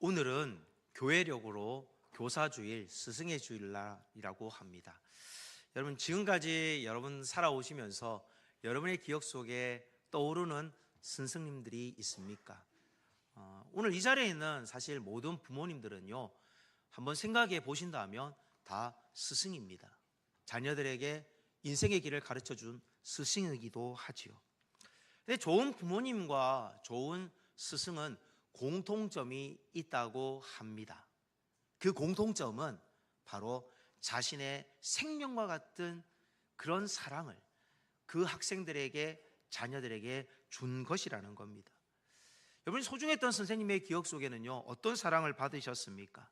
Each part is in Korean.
오늘은 교회력으로 교사주일, 스승의 주일이라고 합니다. 여러분, 지금까지 여러분 살아오시면서 여러분의 기억 속에 떠오르는 스승님들이 있습니까? 오늘 이 자리에 있는 사실 모든 부모님들은요, 한번 생각해 보신다면 다 스승입니다. 자녀들에게 인생의 길을 가르쳐준 스승이기도 하지요. 근데 좋은 부모님과 좋은 스승은 공통점이 있다고 합니다. 그 공통점은 바로 자신의 생명과 같은 그런 사랑을 그 학생들에게, 자녀들에게 준 것이라는 겁니다. 여러분이 소중했던 선생님의 기억 속에는요, 어떤 사랑을 받으셨습니까?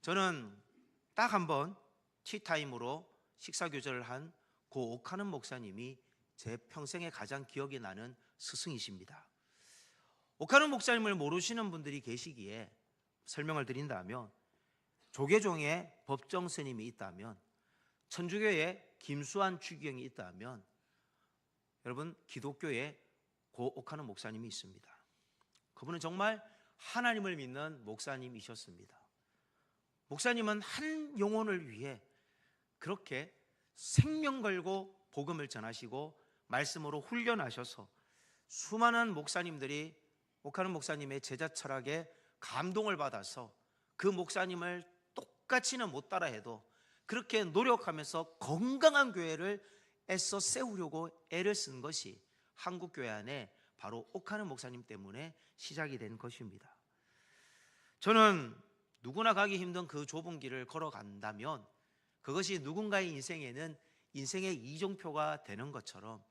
저는 딱 한 번 티타임으로 식사교제를 한 고 오카는 목사님이 제 평생에 가장 기억이 나는 스승이십니다. 오카는 목사님을 모르시는 분들이 계시기에 설명을 드린다면, 조계종에 법정 스님이 있다면, 천주교에 김수환 주기경이 있다면, 여러분 기독교에 고 오카는 목사님이 있습니다. 그분은 정말 하나님을 믿는 목사님이셨습니다. 목사님은 한 영혼을 위해 그렇게 생명 걸고 복음을 전하시고 말씀으로 훈련하셔서 수많은 목사님들이 오카는 목사님의 제자 철학에 감동을 받아서 그 목사님을 똑같이는 못 따라해도 그렇게 노력하면서 건강한 교회를 애써 세우려고 애를 쓴 것이 한국교회 안에 바로 오카는 목사님 때문에 시작이 된 것입니다. 저는 누구나 가기 힘든 그 좁은 길을 걸어간다면 그것이 누군가의 인생에는 인생의 이정표가 되는 것처럼,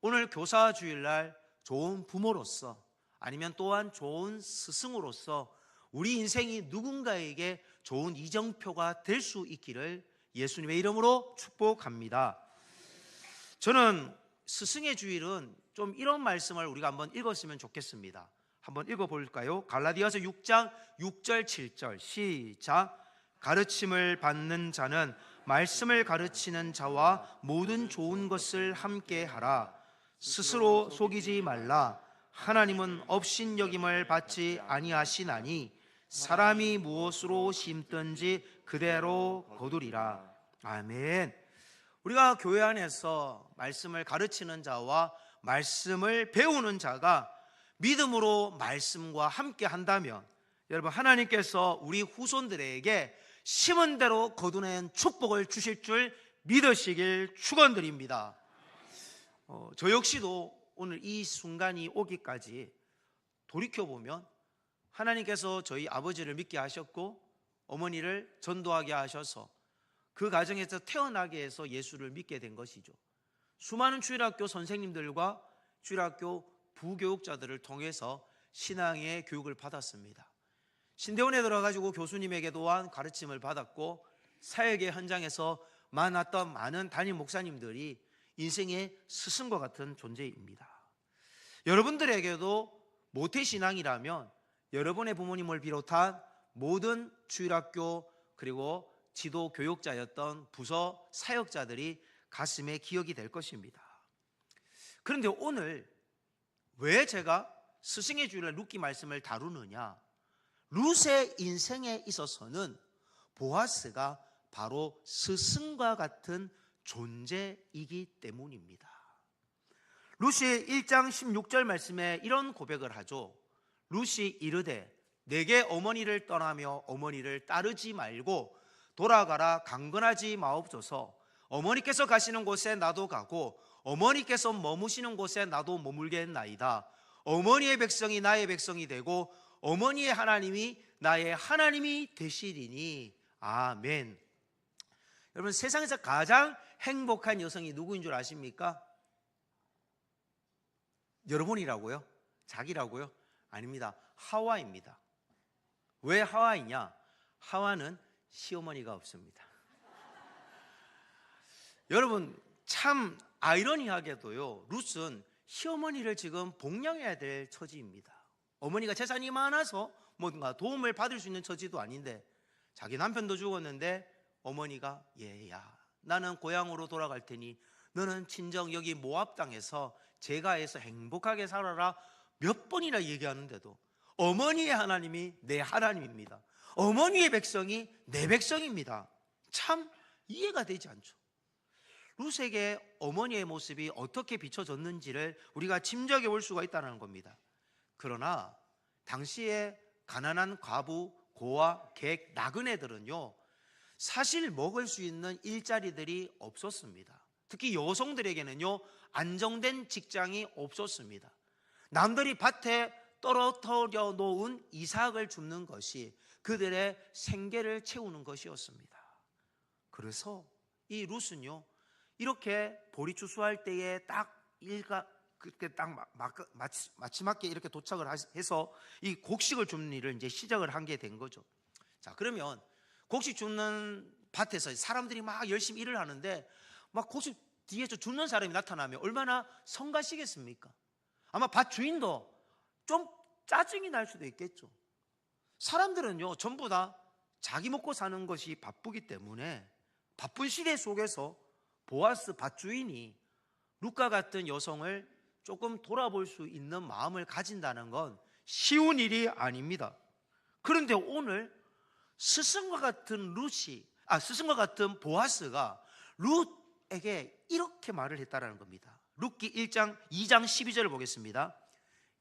오늘 교사 주일날 좋은 부모로서, 아니면 또한 좋은 스승으로서 우리 인생이 누군가에게 좋은 이정표가 될 수 있기를 예수님의 이름으로 축복합니다. 저는 스승의 주일은 좀 이런 말씀을 우리가 한번 읽었으면 좋겠습니다. 한번 읽어볼까요? 갈라디아서 6장 6절 7절 시작. 가르침을 받는 자는 말씀을 가르치는 자와 모든 좋은 것을 함께 하라. 스스로 속이지 말라. 하나님은 업신여김을 받지 아니하시나니 사람이 무엇으로 심든지 그대로 거두리라. 아멘. 우리가 교회 안에서 말씀을 가르치는 자와 말씀을 배우는 자가 믿음으로 말씀과 함께 한다면, 여러분, 하나님께서 우리 후손들에게 심은 대로 거두는 축복을 주실 줄 믿으시길 축원드립니다. 저 역시도 오늘 이 순간이 오기까지 돌이켜보면 하나님께서 저희 아버지를 믿게 하셨고 어머니를 전도하게 하셔서 그 가정에서 태어나게 해서 예수를 믿게 된 것이죠. 수많은 주일학교 선생님들과 주일학교 부교육자들을 통해서 신앙의 교육을 받았습니다. 신대원에 들어가지고 교수님에게 또한 가르침을 받았고, 사역의 현장에서 만났던 많은 담임 목사님들이 인생의 스승과 같은 존재입니다. 여러분들에게도 모태신앙이라면 여러분의 부모님을 비롯한 모든 주일학교 그리고 지도 교육자였던 부서 사역자들이 가슴에 기억이 될 것입니다. 그런데 오늘 왜 제가 스승의 주일날 룻기 말씀을 다루느냐? 룻의 인생에 있어서는 보아스가 바로 스승과 같은 존재이기 때문입니다. 룻이 1장 16절 말씀에 이런 고백을 하죠. 룻이 이르되 내게 어머니를 떠나며 어머니를 따르지 말고 돌아가라. 강건하지 마옵소서. 어머니께서 가시는 곳에 나도 가고 어머니께서 머무시는 곳에 나도 머물겠나이다. 어머니의 백성이 나의 백성이 되고 어머니의 하나님이 나의 하나님이 되시리니. 아멘. 여러분, 세상에서 가장 행복한 여성이 누구인 줄 아십니까? 여러분이라고요? 자기라고요? 아닙니다. 하와입니다. 왜 하와이냐? 하와는 시어머니가 없습니다. 여러분, 참 아이러니하게도요, 룻은 시어머니를 지금 복양해야 될 처지입니다. 어머니가 재산이 많아서 뭔가 도움을 받을 수 있는 처지도 아닌데, 자기 남편도 죽었는데 어머니가 얘야, 나는 고향으로 돌아갈 테니 너는 친정 여기 모압 땅에서 제가해서 행복하게 살아라 몇 번이나 얘기하는데도 어머니의 하나님이 내 하나님입니다. 어머니의 백성이 내 백성입니다. 참 이해가 되지 않죠. 룻에게 어머니의 모습이 어떻게 비춰졌는지를 우리가 짐작해 볼 수가 있다는 겁니다. 그러나 당시에 가난한 과부, 고아, 객, 나그네들은요, 사실 먹을 수 있는 일자리들이 없었습니다. 특히 여성들에게는요, 안정된 직장이 없었습니다. 남들이 밭에 떨어뜨려 놓은 이삭을 줍는 것이 그들의 생계를 채우는 것이었습니다. 그래서 이 룻은요, 이렇게 보리추수할 때에 그렇게 딱 마지막에 이렇게 도착을 해서 이 곡식을 줍는 일을 이제 시작을 한 게 된 거죠. 자, 그러면 곡식 줍는 밭에서 사람들이 막 열심히 일을 하는데 막 곡식 뒤에서 줍는 사람이 나타나면 얼마나 성가시겠습니까? 아마 밭 주인도 좀 짜증이 날 수도 있겠죠. 사람들은요, 전부 다 자기 먹고 사는 것이 바쁘기 때문에 바쁜 시대 속에서 보아스 밭주인이 룻과 같은 여성을 조금 돌아볼 수 있는 마음을 가진다는 건 쉬운 일이 아닙니다. 그런데 오늘 스승과 같은 보아스가 룻에게 이렇게 말을 했다라는 겁니다. 룻기 2장 12절을 보겠습니다.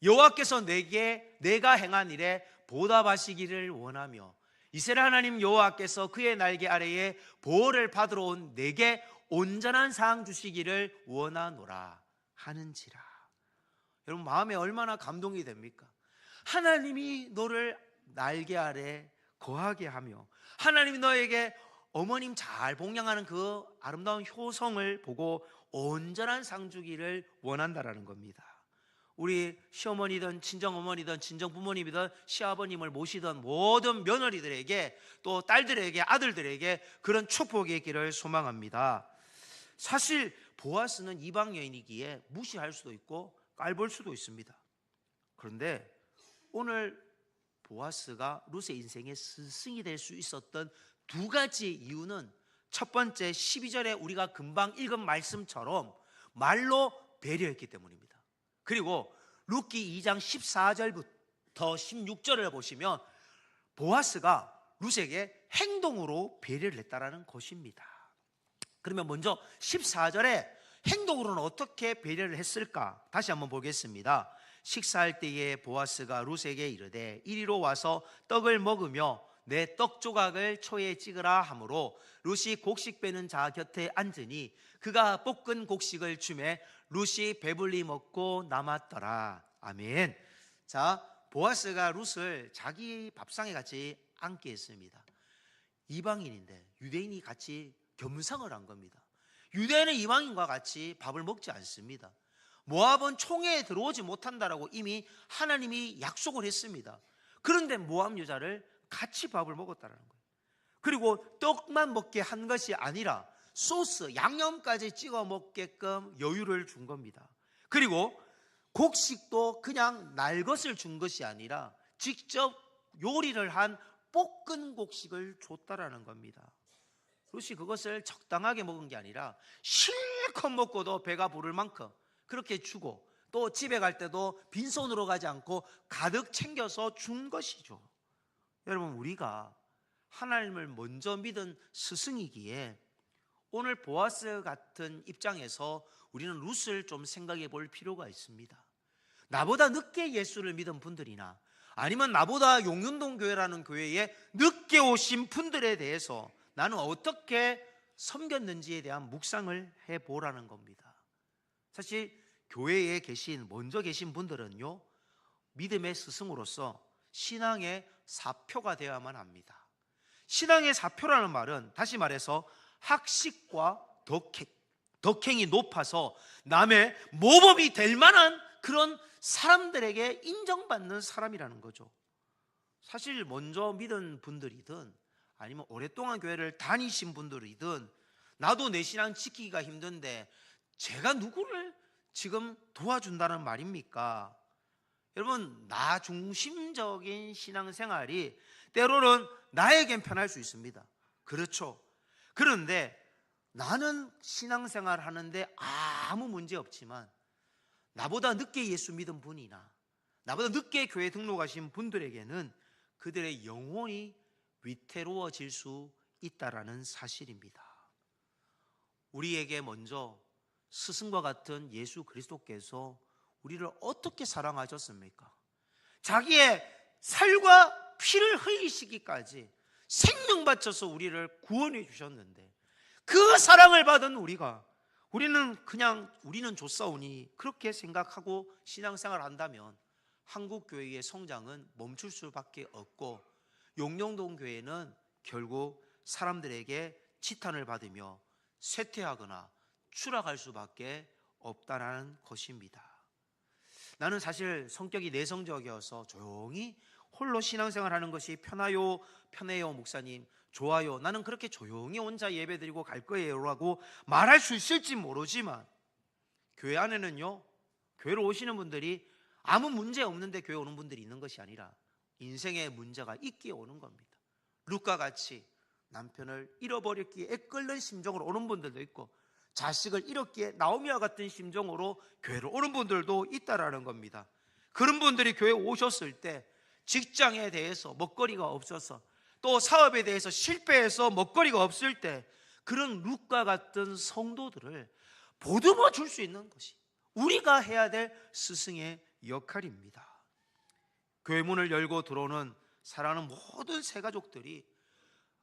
여호와께서 내가 행한 일에 보답하시기를 원하며 이스라엘 하나님 여호와께서 그의 날개 아래에 보호를 받으러 온 내게 온전한 상 주시기를 원하노라 하는지라. 여러분, 마음에 얼마나 감동이 됩니까? 하나님이 너를 날개 아래 거하게 하며 하나님이 너에게 어머님 잘 복양하는 그 아름다운 효성을 보고 온전한 상 주기를 원한다라는 겁니다. 우리 시어머니든 친정어머니든 친정부모님이든 시아버님을 모시던 모든 며느리들에게, 또 딸들에게, 아들들에게 그런 축복이 있기를 소망합니다. 사실 보아스는 이방 여인이기에 무시할 수도 있고 깔볼 수도 있습니다. 그런데 오늘 보아스가 룻의 인생의 스승이 될 수 있었던 두 가지 이유는, 첫 번째 12절에 우리가 금방 읽은 말씀처럼 말로 배려했기 때문입니다. 그리고 룻기 2장 14절부터 16절을 보시면 보아스가 룻에게 행동으로 배려를 했다라는 것입니다. 그러면 먼저 14절에 행동으로는 어떻게 배려를 했을까? 다시 한번 보겠습니다. 식사할 때에 보아스가 룻에게 이르되 이리로 와서 떡을 먹으며 내 떡 조각을 초에 찍으라 하므로 룻이 곡식 빼는 자 곁에 앉으니 그가 볶은 곡식을 주매 룻이 배불리 먹고 남았더라. 아멘. 자, 보아스가 룻을 자기 밥상에 같이 앉게 했습니다. 이방인인데 유대인이 같이 겸상을 한 겁니다. 유대인은 이방인과 같이 밥을 먹지 않습니다. 모압은 총회에 들어오지 못한다라고 이미 하나님이 약속을 했습니다. 그런데 모압 여자를 같이 밥을 먹었다는 거예요. 그리고 떡만 먹게 한 것이 아니라 소스, 양념까지 찍어 먹게끔 여유를 준 겁니다. 그리고 곡식도 그냥 날 것을 준 것이 아니라 직접 요리를 한 볶은 곡식을 줬다라는 겁니다. 룻이 그것을 적당하게 먹은 게 아니라 실컷 먹고도 배가 부를 만큼 그렇게 주고, 또 집에 갈 때도 빈손으로 가지 않고 가득 챙겨서 준 것이죠. 여러분, 우리가 하나님을 먼저 믿은 스승이기에 오늘 보아스 같은 입장에서 우리는 룻을 좀 생각해 볼 필요가 있습니다. 나보다 늦게 예수를 믿은 분들이나 아니면 나보다 용윤동 교회라는 교회에 늦게 오신 분들에 대해서 나는 어떻게 섬겼는지에 대한 묵상을 해보라는 겁니다. 사실 교회에 먼저 계신 분들은요, 믿음의 스승으로서 신앙의 사표가 되어야만 합니다. 신앙의 사표라는 말은 다시 말해서 학식과 덕행이 높아서 남의 모범이 될 만한 그런 사람들에게 인정받는 사람이라는 거죠. 사실 먼저 믿은 분들이든 아니면 오랫동안 교회를 다니신 분들이든 나도 내 신앙 지키기가 힘든데 제가 누구를 지금 도와준다는 말입니까? 여러분, 나 중심적인 신앙생활이 때로는 나에겐 편할 수 있습니다. 그렇죠. 그런데 나는 신앙생활 하는데 아무 문제 없지만 나보다 늦게 예수 믿은 분이나 나보다 늦게 교회 등록하신 분들에게는 그들의 영혼이 위태로워질 수 있다라는 사실입니다. 우리에게 먼저 스승과 같은 예수 그리스도께서 우리를 어떻게 사랑하셨습니까? 자기의 살과 피를 흘리시기까지 생명 바쳐서 우리를 구원해 주셨는데, 그 사랑을 받은 우리는 좋사오니 그렇게 생각하고 신앙생활을 한다면 한국 교회의 성장은 멈출 수밖에 없고, 용영동 교회는 결국 사람들에게 지탄을 받으며 쇠퇴하거나 추락할 수밖에 없다는 것입니다. 나는 사실 성격이 내성적이어서 조용히 홀로 신앙생활하는 것이 편해요 목사님, 좋아요, 나는 그렇게 조용히 혼자 예배드리고 갈 거예요 라고 말할 수 있을지 모르지만, 교회 안에는요, 교회로 오시는 분들이 아무 문제 없는데 교회 오는 분들이 있는 것이 아니라 인생의 문제가 있기에 오는 겁니다. 룻과 같이 남편을 잃어버렸기에 애끓는 심정으로 오는 분들도 있고, 자식을 잃었기에 나오미와 같은 심정으로 교회로 오는 분들도 있다라는 겁니다. 그런 분들이 교회에 오셨을 때 직장에 대해서 먹거리가 없어서, 또 사업에 대해서 실패해서 먹거리가 없을 때, 그런 룻과 같은 성도들을 보듬어 줄 수 있는 것이 우리가 해야 될 스승의 역할입니다. 교회 문을 열고 들어오는 사랑하는 모든 새가족들이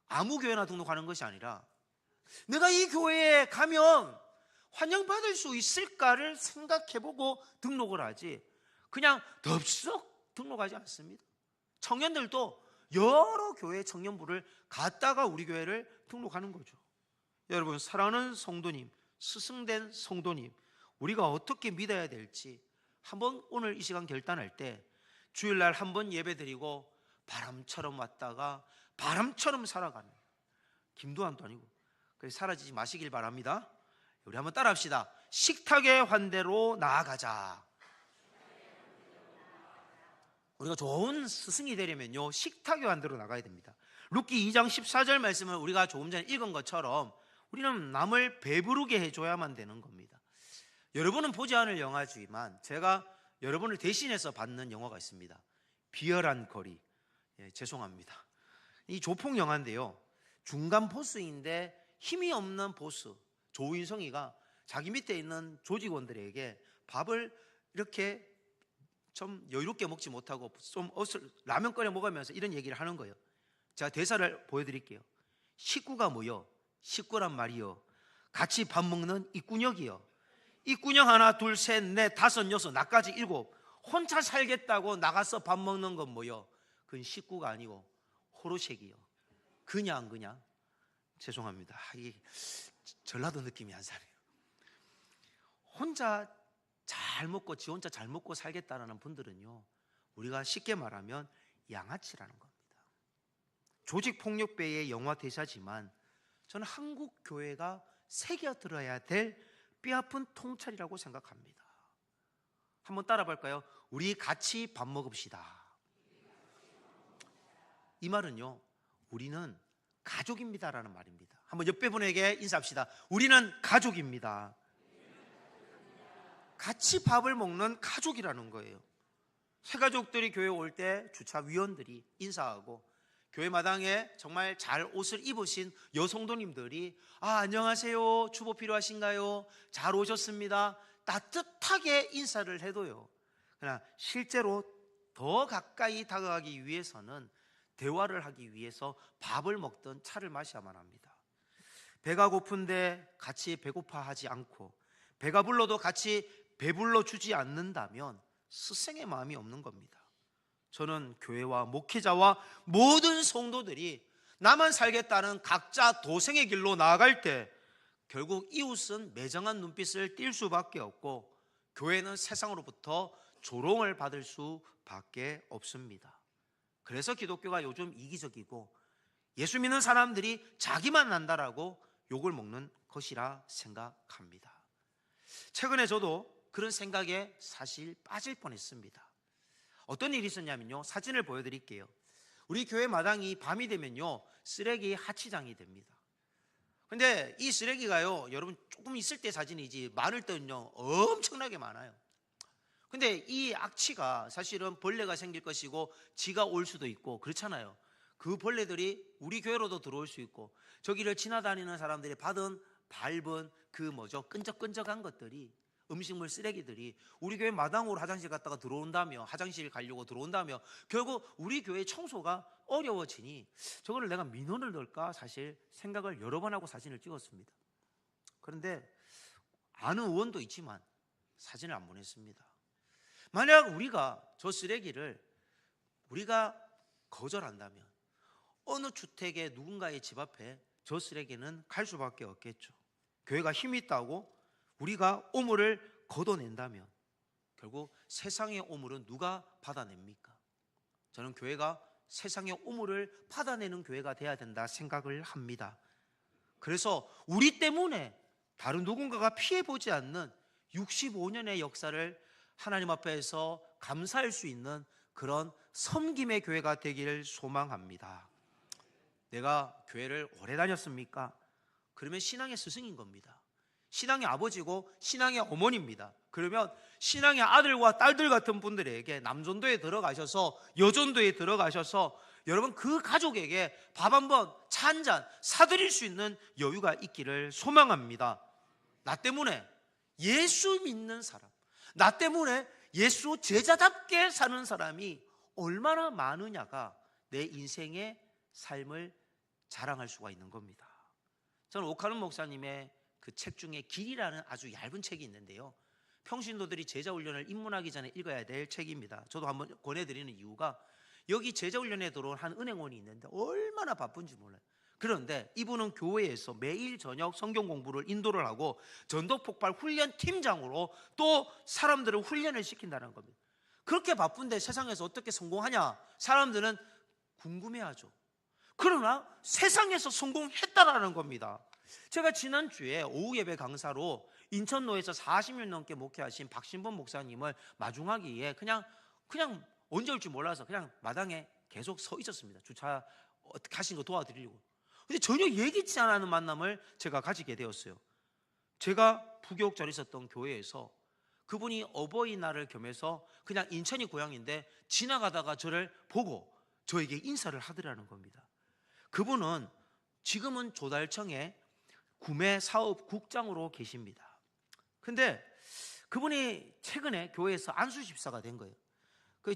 아무 교회나 등록하는 것이 아니라, 내가 이 교회에 가면 환영받을 수 있을까를 생각해보고 등록을 하지, 그냥 덥석 등록하지 않습니다. 청년들도 여러 교회 청년부를 갔다가 우리 교회를 등록하는 거죠. 여러분, 사랑하는 성도님, 스승된 성도님, 우리가 어떻게 믿어야 될지 한번 오늘 이 시간 결단할 때, 주일날 한번 예배드리고 바람처럼 왔다가 바람처럼 살아가는, 김도환도 아니고 그래서 사라지지 마시길 바랍니다. 우리 한번 따라합시다. 식탁의 환대로 나아가자. 우리가 좋은 스승이 되려면요, 식탁의 환대로 나가야 됩니다. 룻기 2장 14절 말씀을 우리가 조금 전에 읽은 것처럼 우리는 남을 배부르게 해줘야만 되는 겁니다. 여러분은 보지 않을 영화지만 제가 여러분을 대신해서 받는 영화가 있습니다. 비열한 거리. 죄송합니다. 이 조폭 영화인데요, 중간 보스인데 힘이 없는 보스 조인성이가 자기 밑에 있는 조직원들에게 밥을 이렇게 좀 여유롭게 먹지 못하고 좀 라면 끓여 먹으면서 이런 얘기를 하는 거예요. 제가 대사를 보여드릴게요. 식구가 뭐요? 식구란 말이요, 같이 밥 먹는 이꾼형이요. 이꾼형 하나 둘 셋 넷 다섯 여섯 나까지 일곱, 혼자 살겠다고 나가서 밥 먹는 건 뭐요? 그건 식구가 아니고 호로색이요. 그냥 죄송합니다. 이게 전라도 느낌이 안 사네요. 혼자 잘 먹고 지 혼자 잘 먹고 살겠다라는 분들은요, 우리가 쉽게 말하면 양아치라는 겁니다. 조직폭력배의 영화 대사지만 저는 한국 교회가 새겨들어야 될 뼈아픈 통찰이라고 생각합니다. 한번 따라 볼까요? 우리 같이 밥 먹읍시다. 이 말은요, 우리는 가족입니다라는 말입니다. 한번 옆에 분에게 인사합시다. 우리는 가족입니다. 같이 밥을 먹는 가족이라는 거예요. 새가족들이 교회에 올 때 주차위원들이 인사하고, 교회 마당에 정말 잘 옷을 입으신 여성도님들이 안녕하세요, 주보 필요하신가요? 잘 오셨습니다, 따뜻하게 인사를 해도요, 그러나 실제로 더 가까이 다가가기 위해서는 대화를 하기 위해서 밥을 먹든 차를 마셔야만 합니다. 배가 고픈데 같이 배고파하지 않고, 배가 불러도 같이 배불러 주지 않는다면 스승의 마음이 없는 겁니다. 저는 교회와 목회자와 모든 성도들이 나만 살겠다는 각자 도생의 길로 나아갈 때 결국 이웃은 매정한 눈빛을 띌 수밖에 없고, 교회는 세상으로부터 조롱을 받을 수밖에 없습니다. 그래서 기독교가 요즘 이기적이고 예수 믿는 사람들이 자기만 난다라고 욕을 먹는 것이라 생각합니다. 최근에 저도 그런 생각에 사실 빠질 뻔했습니다. 어떤 일이 있었냐면요, 사진을 보여드릴게요. 우리 교회 마당이 밤이 되면요, 쓰레기 하치장이 됩니다. 근데 이 쓰레기가요, 여러분 조금 있을 때 사진이지 많을 때는요 엄청나게 많아요. 근데 이 악취가 사실은 벌레가 생길 것이고 쥐가 올 수도 있고 그렇잖아요. 그 벌레들이 우리 교회로도 들어올 수 있고 저기를 지나다니는 사람들이 받은 밟은 그 끈적끈적한 것들이, 음식물 쓰레기들이 우리 교회 마당으로 화장실 갔다가 들어온다며, 화장실 가려고 들어온다며 결국 우리 교회 청소가 어려워지니 저거를 내가 민원을 넣을까 사실 생각을 여러 번 하고 사진을 찍었습니다. 그런데 아는 의원도 있지만 사진을 안 보냈습니다. 만약 우리가 저 쓰레기를 우리가 거절한다면 어느 주택의 누군가의 집 앞에 저 쓰레기는 갈 수밖에 없겠죠. 교회가 힘이 있다고 우리가 오물을 걷어낸다면 결국 세상의 오물은 누가 받아냅니까? 저는 교회가 세상의 오물을 받아내는 교회가 돼야 된다 생각을 합니다. 그래서 우리 때문에 다른 누군가가 피해보지 않는 65년의 역사를 하나님 앞에서 감사할 수 있는 그런 섬김의 교회가 되기를 소망합니다. 내가 교회를 오래 다녔습니까? 그러면 신앙의 스승인 겁니다. 신앙의 아버지고 신앙의 어머니입니다. 그러면 신앙의 아들과 딸들 같은 분들에게 남전도에 들어가셔서 여전도에 들어가셔서 여러분 그 가족에게 밥 한번, 차 한잔 사드릴 수 있는 여유가 있기를 소망합니다. 나 때문에 예수 믿는 사람, 나 때문에 예수 제자답게 사는 사람이 얼마나 많으냐가 내 인생의 삶을 자랑할 수가 있는 겁니다. 저는 오카는 목사님의 그 책 중에 길이라는 아주 얇은 책이 있는데요, 평신도들이 제자훈련을 입문하기 전에 읽어야 될 책입니다. 저도 한번 권해드리는 이유가 여기 제자훈련에 들어온 한 은행원이 있는데 얼마나 바쁜지 몰라요. 그런데 이분은 교회에서 매일 저녁 성경 공부를 인도를 하고 전도폭발 훈련 팀장으로 또 사람들을 훈련을 시킨다는 겁니다. 그렇게 바쁜데 세상에서 어떻게 성공하냐 사람들은 궁금해하죠. 그러나 세상에서 성공했다라는 겁니다. 제가 지난주에 오후 예배 강사로 인천노에서 40년 넘게 목회하신 박신범 목사님을 마중하기에 그냥 언제 올지 몰라서 그냥 마당에 계속 서 있었습니다. 주차 어떻게 하신 거 도와드리려고. 근데 전혀 예기치 않은 만남을 제가 가지게 되었어요. 제가 부교육자로 있었던 교회에서 그분이 어버이날을 겸해서 그냥 인천이 고향인데 지나가다가 저를 보고 저에게 인사를 하더라는 겁니다. 그분은 지금은 조달청의 구매사업국장으로 계십니다. 근데 그분이 최근에 교회에서 안수집사가 된 거예요.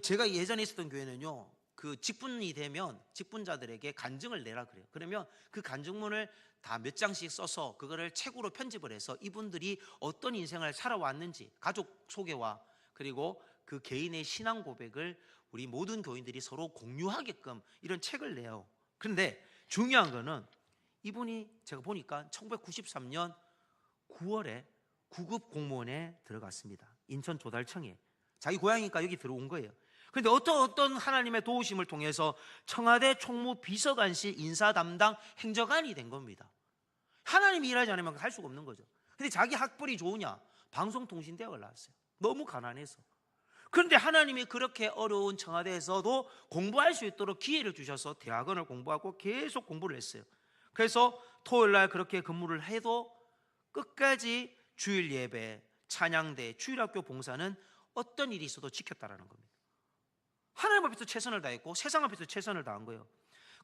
제가 예전에 있었던 교회는요, 그 직분이 되면 직분자들에게 간증을 내라 그래요. 그러면 그 간증문을 다 몇 장씩 써서 그거를 책으로 편집을 해서 이분들이 어떤 인생을 살아왔는지 가족 소개와 그리고 그 개인의 신앙 고백을 우리 모든 교인들이 서로 공유하게끔 이런 책을 내요. 그런데 중요한 거는 이분이 제가 보니까 1993년 9월에 9급 공무원에 들어갔습니다. 인천 조달청에. 자기 고향이니까 여기 들어온 거예요. 그런데 어떤 하나님의 도우심을 통해서 청와대 총무 비서관실 인사 담당 행정관이 된 겁니다. 하나님이 일하지 않으면 할 수가 없는 거죠. 근데 자기 학벌이 좋으냐? 방송통신대학을 나왔어요. 너무 가난해서. 그런데 하나님이 그렇게 어려운 청와대에서도 공부할 수 있도록 기회를 주셔서 대학원을 공부하고 계속 공부를 했어요. 그래서 토요일날 그렇게 근무를 해도 끝까지 주일 예배, 찬양대, 주일학교 봉사는 어떤 일이 있어도 지켰다라는 겁니다. 하나님 앞에서 최선을 다했고 세상 앞에서 최선을 다한 거예요.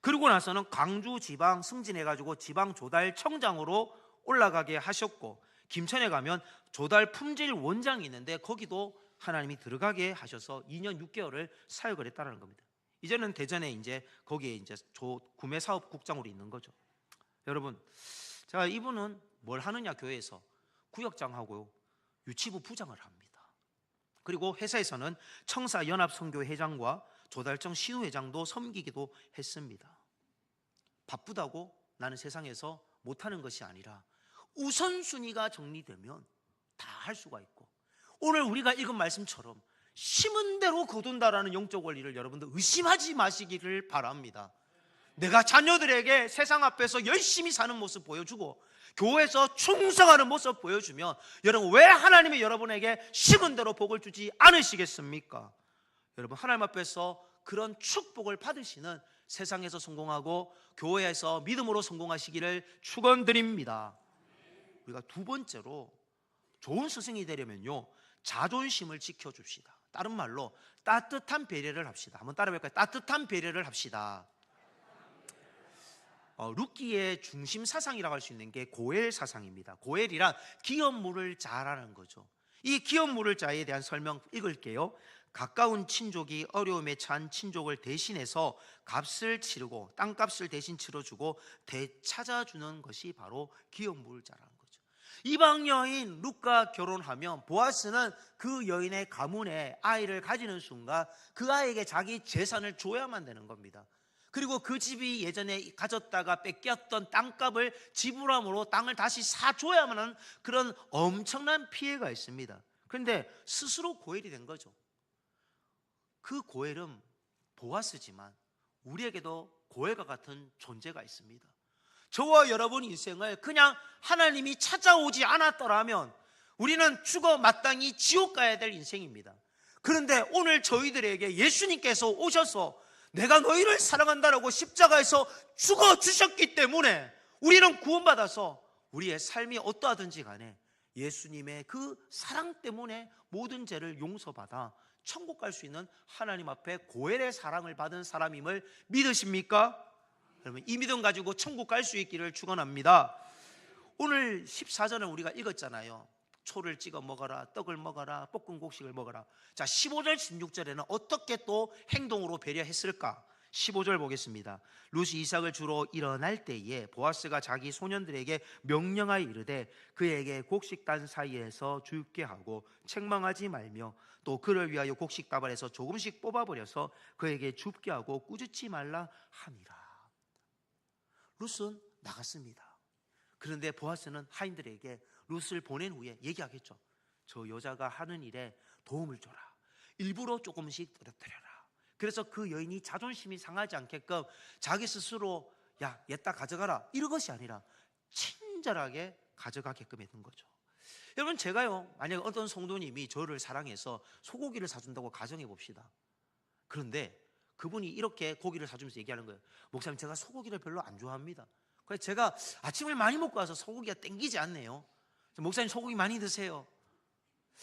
그러고 나서는 광주 지방 승진해가지고 지방 조달청장으로 올라가게 하셨고, 김천에 가면 조달 품질 원장이 있는데 거기도 하나님이 들어가게 하셔서 2년 6개월을 사역을 했다는 겁니다. 이제는 대전에 이제 거기에 이제 구매사업국장으로 있는 거죠. 여러분, 제가 이분은 뭘 하느냐, 교회에서 구역장하고 유치부 부장을 합니다. 그리고 회사에서는 청사연합선교회장과 조달청 시의회장도 섬기기도 했습니다. 바쁘다고 나는 세상에서 못하는 것이 아니라 우선순위가 정리되면 다 할 수가 있고, 오늘 우리가 읽은 말씀처럼 심은 대로 거둔다라는 영적 원리를 여러분들 의심하지 마시기를 바랍니다. 내가 자녀들에게 세상 앞에서 열심히 사는 모습 보여주고 교회에서 충성하는 모습 보여주면 여러분, 왜 하나님이 여러분에게 심은 대로 복을 주지 않으시겠습니까? 여러분, 하나님 앞에서 그런 축복을 받으시는 세상에서 성공하고 교회에서 믿음으로 성공하시기를 축원드립니다. 우리가 두 번째로 좋은 스승이 되려면요, 자존심을 지켜줍시다. 다른 말로 따뜻한 배려를 합시다. 한번 따라해볼까요? 따뜻한 배려를 합시다. 룻기의 중심 사상이라고 할 수 있는 게 고엘 사상입니다. 고엘이란 기업물을 잘하는 거죠. 이 기업물을 자에 대한 설명 읽을게요. 가까운 친족이 어려움에 처한 친족을 대신해서 값을 치르고 땅값을 대신 치러주고 되찾아주는 것이 바로 기업물을 자라는 거죠. 이방 여인 룻과 결혼하면 보아스는 그 여인의 가문에 아이를 가지는 순간 그 아이에게 자기 재산을 줘야만 되는 겁니다. 그리고 그 집이 예전에 가졌다가 뺏겼던 땅값을 지불함으로 땅을 다시 사줘야만 하는 그런 엄청난 피해가 있습니다. 그런데 스스로 고엘이 된 거죠. 그 고엘은 보아스지만 우리에게도 고엘과 같은 존재가 있습니다. 저와 여러분 인생을 그냥 하나님이 찾아오지 않았더라면 우리는 죽어 마땅히 지옥 가야 될 인생입니다. 그런데 오늘 저희들에게 예수님께서 오셔서 내가 너희를 사랑한다라고 십자가에서 죽어주셨기 때문에 우리는 구원받아서 우리의 삶이 어떠하든지 간에 예수님의 그 사랑 때문에 모든 죄를 용서받아 천국 갈 수 있는 하나님 앞에 고엘의 사랑을 받은 사람임을 믿으십니까? 여러분, 이 믿음 가지고 천국 갈 수 있기를 축원합니다. 오늘 14절은 우리가 읽었잖아요. 초를 찍어 먹어라, 떡을 먹어라, 볶은 곡식을 먹어라. 자, 15절 16절에는 어떻게 또 행동으로 배려했을까? 15절 보겠습니다. 룻이 이삭을 주러 일어날 때에 보아스가 자기 소년들에게 명령하여 이르되 그에게 곡식단 사이에서 죽게 하고 책망하지 말며 또 그를 위하여 곡식다발에서 조금씩 뽑아버려서 그에게 줍게 하고 꾸짖지 말라 하니라. 룻은 나갔습니다. 그런데 보아스는 하인들에게 룻을 보낸 후에 얘기하겠죠. 저 여자가 하는 일에 도움을 줘라. 일부러 조금씩 떨어뜨려라. 그래서 그 여인이 자존심이 상하지 않게끔 자기 스스로 야, 얘다 가져가라 이런 것이 아니라 친절하게 가져가게끔 해둔 거죠. 여러분, 제가요, 만약에 어떤 성도님이 저를 사랑해서 소고기를 사준다고 가정해 봅시다. 그런데 그분이 이렇게 고기를 사주면서 얘기하는 거예요. 목사님, 제가 소고기를 별로 안 좋아합니다. 그래서 제가 아침을 많이 먹고 와서 소고기가 땡기지 않네요. 목사님, 소고기 많이 드세요.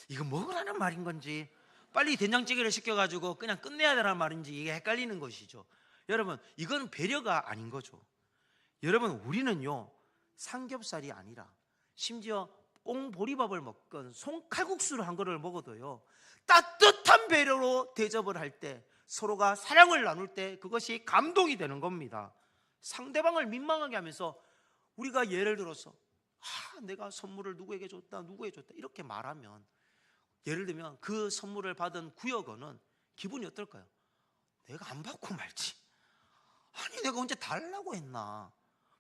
이거 먹으라는 말인 건지 빨리 된장찌개를 시켜가지고 그냥 끝내야 되라는 말인지 이게 헷갈리는 것이죠. 여러분, 이건 배려가 아닌 거죠. 여러분, 우리는요 삼겹살이 아니라 심지어 꽁보리밥을 먹건 송칼국수를 한 그릇을 먹어도요 따뜻한 배려로 대접을 할 때, 서로가 사랑을 나눌 때 그것이 감동이 되는 겁니다. 상대방을 민망하게 하면서 우리가 예를 들어서 내가 선물을 누구에게 줬다 이렇게 말하면, 예를 들면 그 선물을 받은 구역원은 기분이 어떨까요? 내가 안 받고 말지, 아니 내가 언제 달라고 했나.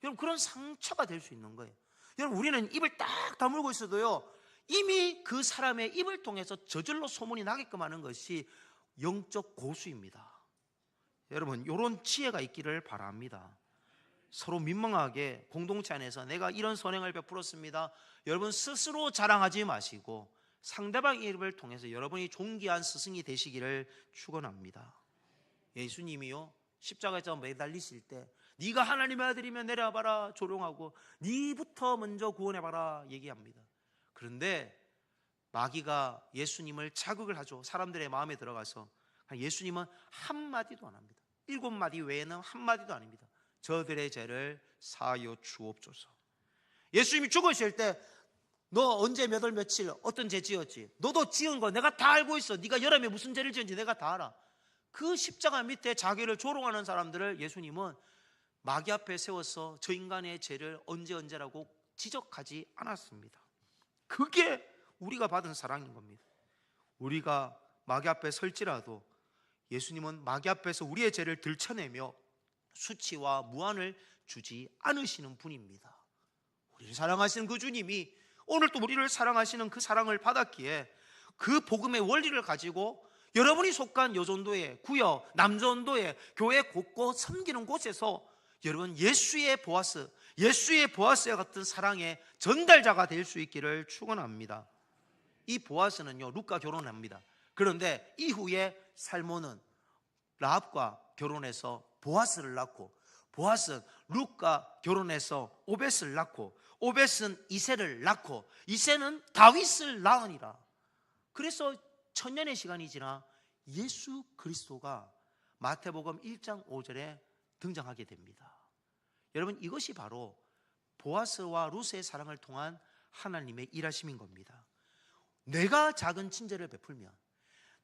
여러분, 그런 상처가 될 수 있는 거예요. 여러분, 우리는 입을 딱 다물고 있어도요 이미 그 사람의 입을 통해서 저절로 소문이 나게끔 하는 것이 영적 고수입니다. 여러분, 이런 지혜가 있기를 바랍니다. 서로 민망하게 공동체 안에서 내가 이런 선행을 베풀었습니다, 여러분 스스로 자랑하지 마시고 상대방의 입을 통해서 여러분이 존귀한 스승이 되시기를 축원합니다. 예수님이요 십자가에서 매달리실 때 네가 하나님의 아들이면 내려와봐라 조롱하고 네부터 먼저 구원해봐라 얘기합니다. 그런데 마귀가 예수님을 자극을 하죠. 사람들의 마음에 들어가서 예수님은 한마디도 안 합니다. 7마디 외에는 한마디도 안 합니다. 저들의 죄를 사하여 주옵소서. 예수님이 죽으실 때 너 언제 몇 월 며칠 어떤 죄 지었지? 너도 지은 거 내가 다 알고 있어. 네가 여름에 무슨 죄를 지은지 내가 다 알아. 그 십자가 밑에 자기를 조롱하는 사람들을 예수님은 마귀 앞에 세워서 저 인간의 죄를 언제라고 지적하지 않았습니다. 그게 우리가 받은 사랑인 겁니다. 우리가 마귀 앞에 설지라도 예수님은 마귀 앞에서 우리의 죄를 들춰내며 수치와 무한을 주지 않으시는 분입니다. 우리를 사랑하시는 그 주님이 오늘 또 우리를 사랑하시는 그 사랑을 받았기에 그 복음의 원리를 가지고 여러분이 속한 여전도회, 구역, 남전도회, 교회 곳곳 섬기는 곳에서 여러분 예수의 보아스와 같은 사랑의 전달자가 될 수 있기를 축원합니다. 이 보아스는요 룻과 결혼합니다. 그런데 이후에 살몬은 라합과 결혼해서 보아스를 낳고, 보아스는 룻과 결혼해서 오벳을 낳고, 오벳은 이새를 낳고, 이새는 다윗을 낳으니라. 그래서 천년의 시간이 지나 예수 그리스도가 마태복음 1장 5절에 등장하게 됩니다. 여러분, 이것이 바로 보아스와 루스의 사랑을 통한 하나님의 일하심인 겁니다. 내가 작은 친절을 베풀면,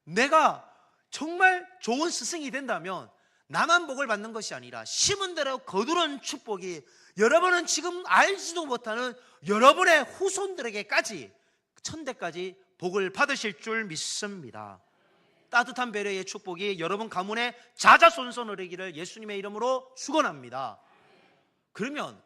내가 정말 좋은 스승이 된다면 나만 복을 받는 것이 아니라 심은 대로 거두는 축복이 여러분은 지금 알지도 못하는 여러분의 후손들에게까지, 천대까지 복을 받으실 줄 믿습니다. 따뜻한 배려의 축복이 여러분 가문에 자자손손 흐르기를 예수님의 이름으로 축원합니다. 그러면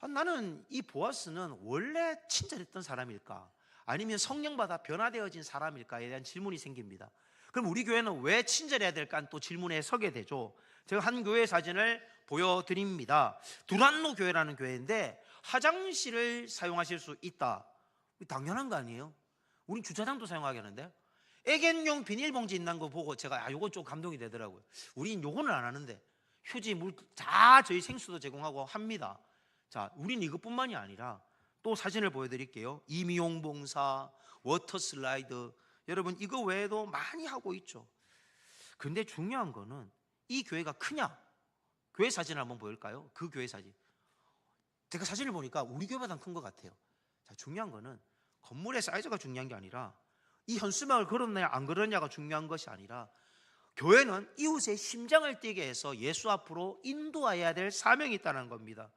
나는 이 보아스는 원래 친절했던 사람일까? 아니면 성령받아 변화되어진 사람일까에 대한 질문이 생깁니다. 그럼 우리 교회는 왜 친절해야 될까? 또 질문에 서게 되죠. 제가 한 교회 사진을 보여드립니다. 두란노 교회라는 교회인데 화장실을 사용하실 수 있다. 당연한 거 아니에요? 우린 주차장도 사용하겠는데? 애견용 비닐봉지 있는 거 보고 제가 요건 좀 감동이 되더라고요. 우린 요거는 안 하는데 휴지, 물 다 저희 생수도 제공하고 합니다. 자, 우린 이것뿐만이 아니라 또 사진을 보여드릴게요. 임용 봉사, 워터 슬라이드, 여러분 이거 외에도 많이 하고 있죠. 근데 중요한 거는 이 교회가 크냐? 교회 사진을 한번 보일까요? 그 교회 사진. 제가 사진을 보니까 우리 교회보다 큰 것 같아요. 자, 중요한 거는 건물의 사이즈가 중요한 게 아니라 이 현수막을 걸었냐 안 걸었냐가 중요한 것이 아니라 교회는 이웃의 심장을 뛰게 해서 예수 앞으로 인도해야 될 사명이 있다는 겁니다.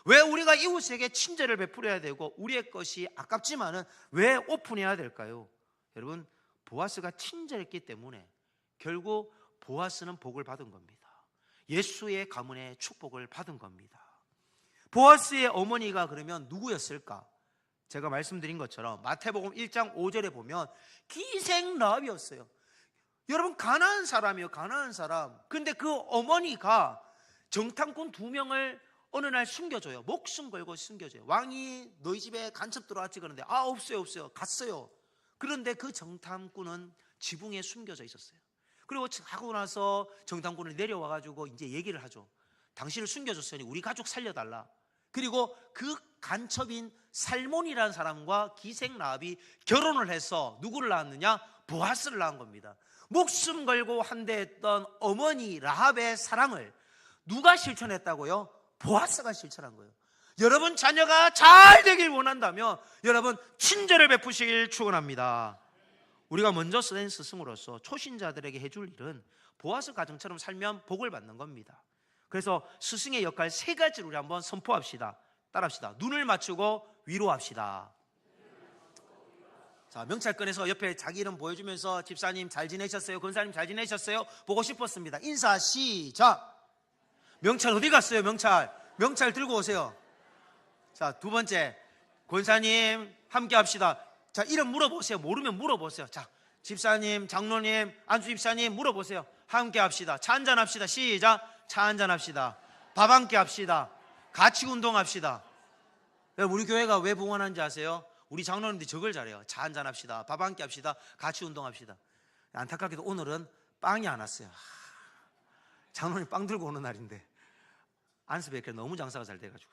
왜 우리가 이웃에게 친절을 베풀어야 되고 우리의 것이 아깝지만은 왜 오픈해야 될까요? 여러분, 보아스가 친절했기 때문에 결국 보아스는 복을 받은 겁니다. 예수의 가문의 축복을 받은 겁니다. 보아스의 어머니가 그러면 누구였을까? 제가 말씀드린 것처럼 마태복음 1장 5절에 보면 기생라합이었어요. 여러분, 가난한 사람이에요. 가난한 사람. 근데 그 어머니가 정탐꾼 2명을 어느 날 숨겨줘요. 목숨 걸고 숨겨줘요. 왕이 너희 집에 간첩 들어왔지 그러는데 없어요. 갔어요. 그런데 그 정탐꾼은 지붕에 숨겨져 있었어요. 그리고 하고 나서 정탐꾼이 내려와가지고 이제 얘기를 하죠. 당신을 숨겨줬으니 우리 가족 살려달라. 그리고 그 간첩인 살몬이라는 사람과 기생라합이 결혼을 해서 누구를 낳았느냐? 보아스를 낳은 겁니다. 목숨 걸고 한대했던 어머니 라합의 사랑을 누가 실천했다고요? 보아스가 실천한 거예요. 여러분 자녀가 잘 되길 원한다면 여러분 친절을 베푸시길 축원합니다. 우리가 먼저 쓴 스승으로서 초신자들에게 해줄 일은 보아스 가정처럼 살면 복을 받는 겁니다. 그래서 스승의 역할 3가지를 우리 한번 선포합시다. 따라합시다. 눈을 맞추고 위로합시다. 자, 명찰 꺼내서 옆에 자기 이름 보여주면서 집사님 잘 지내셨어요? 권사님 잘 지내셨어요? 보고 싶었습니다. 인사 시작. 명찰 어디 갔어요? 명찰 들고 오세요. 자, 2번째, 권사님 함께 합시다. 자, 이름 물어보세요. 모르면 물어보세요. 자, 집사님, 장로님, 안수 집사님 물어보세요. 함께 합시다. 차 한잔 합시다. 시작. 차 한잔 합시다. 밥 함께 합시다. 같이 운동합시다. 우리 교회가 왜 부흥하는지 아세요? 우리 장로님들이 저걸 잘해요. 차 한잔 합시다. 밥 함께 합시다. 같이 운동합시다. 안타깝게도 오늘은 빵이 안 왔어요. 장로님 빵 들고 오는 날인데 안스베이커 너무 장사가 잘 돼가지고.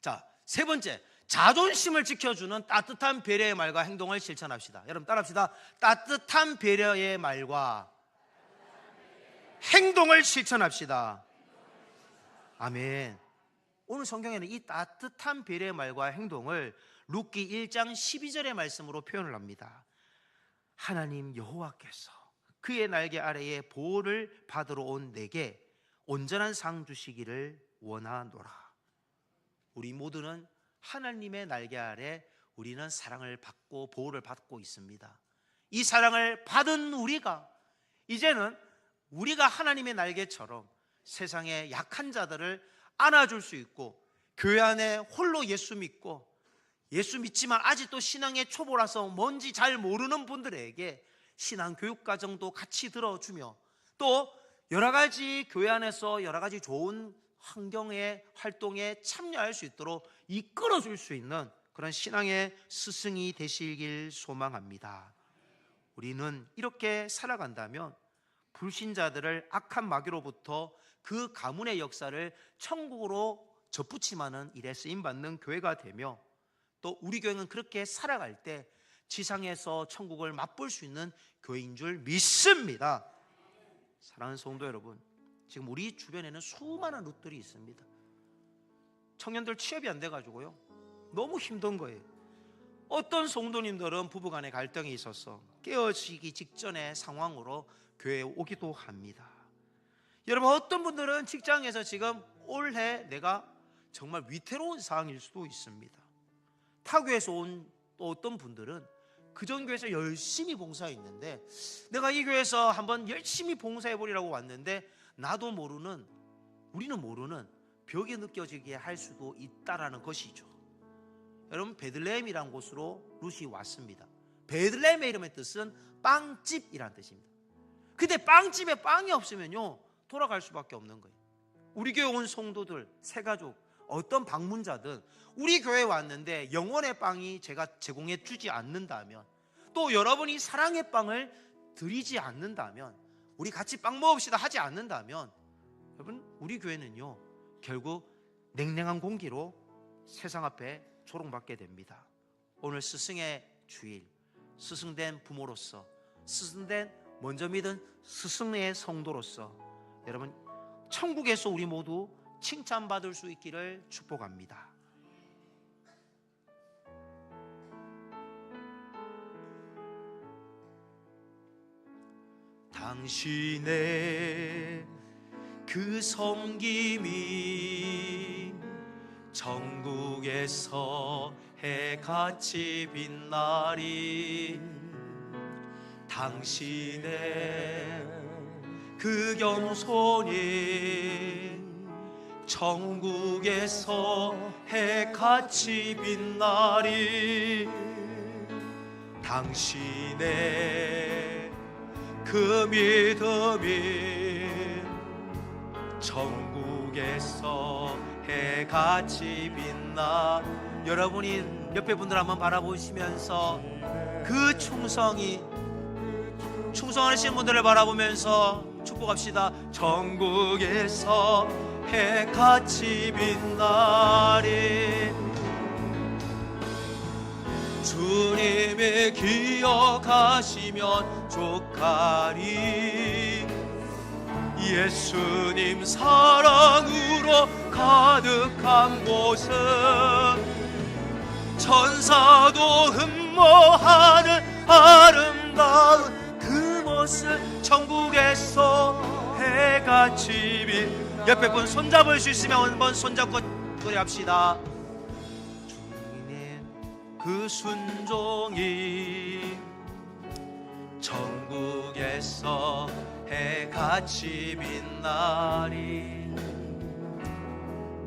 자, 3번째, 자존심을 지켜주는 따뜻한 배려의 말과 행동을 실천합시다. 여러분 따라합시다. 따뜻한 배려의 말과 행동을 실천합시다. 아멘. 오늘 성경에는 이 따뜻한 배려의 말과 행동을 룻기 1장 12절의 말씀으로 표현을 합니다. 하나님 여호와께서 그의 날개 아래에 보호를 받으러 온 내게 온전한 상 주시기를 원하노라. 우리 모두는 하나님의 날개 아래 우리는 사랑을 받고 보호를 받고 있습니다. 이 사랑을 받은 우리가 이제는 우리가 하나님의 날개처럼 세상의 약한 자들을 안아줄 수 있고, 교회 안에 홀로 예수 믿고 예수 믿지만 아직도 신앙의 초보라서 뭔지 잘 모르는 분들에게 신앙 교육 과정도 같이 들어주며, 또 여러 가지 교회 안에서 여러 가지 좋은 환경의 활동에 참여할 수 있도록 이끌어줄 수 있는 그런 신앙의 스승이 되시길 소망합니다. 우리는 이렇게 살아간다면 불신자들을 악한 마귀로부터 그 가문의 역사를 천국으로 접붙임하는 일에 쓰임받는 교회가 되며, 또 우리 교회는 그렇게 살아갈 때 지상에서 천국을 맛볼 수 있는 교회인 줄 믿습니다. 사랑하는 성도 여러분, 지금 우리 주변에는 수많은 룻들이 있습니다. 청년들 취업이 안 돼가지고요, 너무 힘든 거예요. 어떤 성도님들은 부부간에 갈등이 있어서 깨어지기 직전의 상황으로 교회에 오기도 합니다. 여러분, 어떤 분들은 직장에서 지금 올해 내가 정말 위태로운 상황일 수도 있습니다. 타교에서 온 또 어떤 분들은 그전 교회에서 열심히 봉사했는데, 내가 이 교회에서 한번 열심히 봉사해보리라고 왔는데 나도 모르는, 우리는 모르는 벽이 느껴지게 할 수도 있다라는 것이죠. 여러분, 베들레헴이라는 곳으로 룻이 왔습니다. 베들레헴의 이름의 뜻은 빵집이라는 뜻입니다. 근데 빵집에 빵이 없으면요, 돌아갈 수밖에 없는 거예요. 우리 교회 온 성도들, 새가족, 어떤 방문자든 우리 교회에 왔는데 영혼의 빵이 제가 제공해 주지 않는다면, 또 여러분이 사랑의 빵을 드리지 않는다면, 우리 같이 빵 먹읍시다 하지 않는다면, 여러분, 우리 교회는요 결국 냉랭한 공기로 세상 앞에 조롱받게 됩니다. 오늘 스승의 주일, 스승된 부모로서, 스승된 먼저 믿은 스승의 성도로서 여러분, 천국에서 우리 모두 칭찬받을 수 있기를 축복합니다. 당신의 그 섬김이 천국에서 해같이 빛나리. 당신의 그 겸손이 천국에서 해같이 빛나리. 당신의 그 믿음이 천국에서 해같이 빛나. 여러분이 옆에 분들 한번 바라보시면서 그 충성하시는 분들을 바라보면서 축복합시다. 천국에서 해같이 빛나리. 주님의 기억하시면 족하리. 예수님 사랑으로 가득한 곳은 천사도 흠모하는 아름다운 그곳은 천국에서 해같이 빛. 옆에 분 손잡을 수 있으면 한번 손잡고 노래합시다. 주님의 그 순종이 천국에서 해같이 빛나리.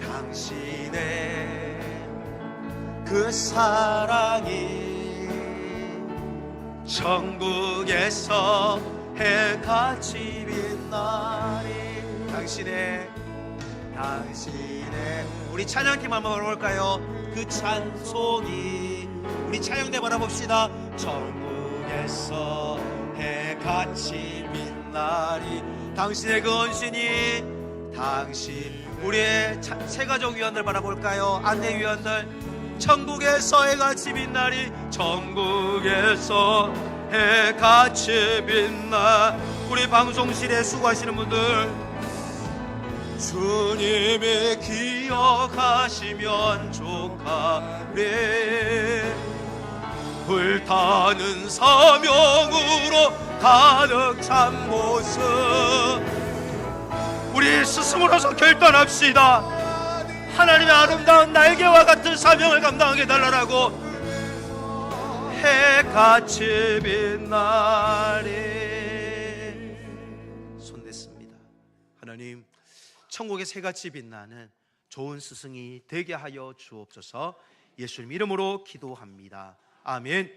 당신의 그 사랑이 천국에서 해같이 빛나리. 당신의 우리 찬양팀 한번 바라볼까요? 그 찬송이, 우리 찬양대 바라봅시다. 천국에서 해같이 빛나리. 당신의 그 헌신이, 당신, 우리의 새가족 위원들 바라볼까요? 안내위원들, 천국에서 해같이 빛나리. 천국에서 해같이 빛나. 우리 방송실에 수고하시는 분들, 주님이 기억하시면 족하리. 불타는 사명으로 가득 찬 모습, 우리 스승으로서 결단합시다. 하나님의 아름다운 날개와 같은 사명을 감당하게 달라고. 해같이 빛나리. 손댔습니다. 하나님, 천국의 새같이 빛나는 좋은 스승이 되게 하여 주옵소서. 예수님 이름으로 기도합니다. 아멘.